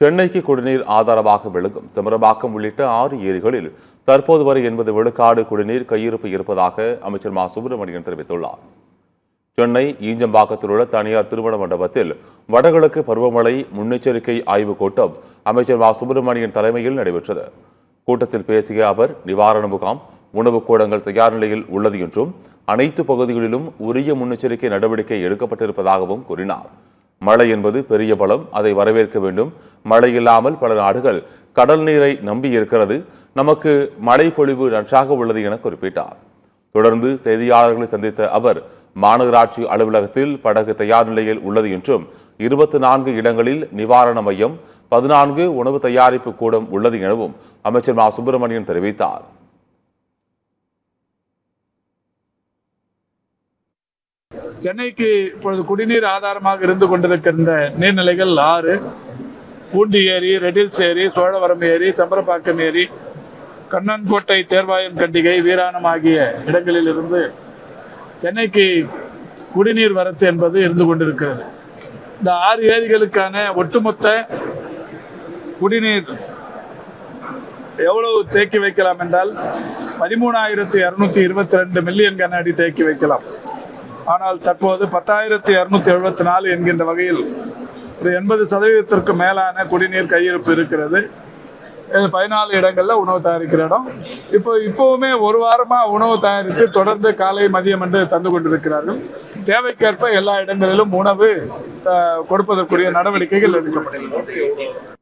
சென்னைக்கு குடிநீர் ஆதாரமாக விளங்கும் செம்பரம்பாக்கம் உள்ளிட்ட 6 ஏரிகளில் தற்போது வரை 80 விழுக்காடு குடிநீர் கையிருப்பு இருப்பதாக அமைச்சர் மா சுப்பிரமணியன் தெரிவித்துள்ளார். சென்னை ஈஞ்சம்பாக்கத்தில் உள்ள தனியார் திருமண மண்டபத்தில் வடகிழக்கு பருவமழை முன்னெச்சரிக்கை ஆய்வுக் கூட்டம் அமைச்சர் மா சுப்பிரமணியன் தலைமையில் நடைபெற்றது. கூட்டத்தில் பேசிய அவர், நிவாரண முகாம், உணவுக் கூடங்கள் தயார் நிலையில் உள்ளது என்றும் அனைத்து பகுதிகளிலும் உரிய முன்னெச்சரிக்கை நடவடிக்கை எடுக்கப்பட்டிருப்பதாகவும் கூறினார். மழை என்பது பெரிய பலம், அதை வரவேற்க வேண்டும். மழை இல்லாமல் பல நாடுகள் கடல் நீரை நம்பி இருக்கிறது. நமக்கு மழை பொழிவு நன்றாக உள்ளது என குறிப்பிட்டார். தொடர்ந்து செய்தியாளர்களை சந்தித்த அவர், மாநகராட்சி அலுவலகத்தில் படகு தயார் நிலையில் உள்ளது என்றும் 24 இடங்களில் நிவாரண மையம், 14 உணவு தயாரிப்பு கூடம் உள்ளது எனவும் அமைச்சர் மா சுப்பிரமணியன் தெரிவித்தார். சென்னைக்கு இப்பொழுது குடிநீர் ஆதாரமாக இருந்து கொண்டிருக்கின்ற நீர்நிலைகள் 6: பூண்டி ஏரி, ரெட்டில்ஸ் ஏரி, சோழவரம் ஏரி, செம்பரம்பாக்கம் ஏரி, கண்ணன்கோட்டை, தேர்வாயம் கண்டிகை, வீராணம் ஆகிய இடங்களில் இருந்து சென்னைக்கு குடிநீர் வரத்து என்பது இருந்து கொண்டிருக்கிறது. இந்த 6 ஏரிகளுக்கான ஒட்டுமொத்த குடிநீர் எவ்வளவு தேக்கி வைக்கலாம் என்றால் 13,222 மில்லியன் கன அடி தேக்கி வைக்கலாம். ஆனால் தற்போது 10,274 என்கின்ற வகையில் ஒரு 80% மேலான குடிநீர் கையிருப்பு இருக்கிறது. 14 இடங்கள்ல உணவு தயாரிக்கிற இடம். இப்பவுமே ஒரு வாரமா உணவு தயாரித்து தொடர்ந்து காலை மதியம் என்று தந்து கொண்டிருக்கிறார்கள். தேவைக்கேற்ப எல்லா இடங்களிலும் உணவு கொடுப்பதற்குரிய நடவடிக்கைகள் எடுக்கப்படுகிறது.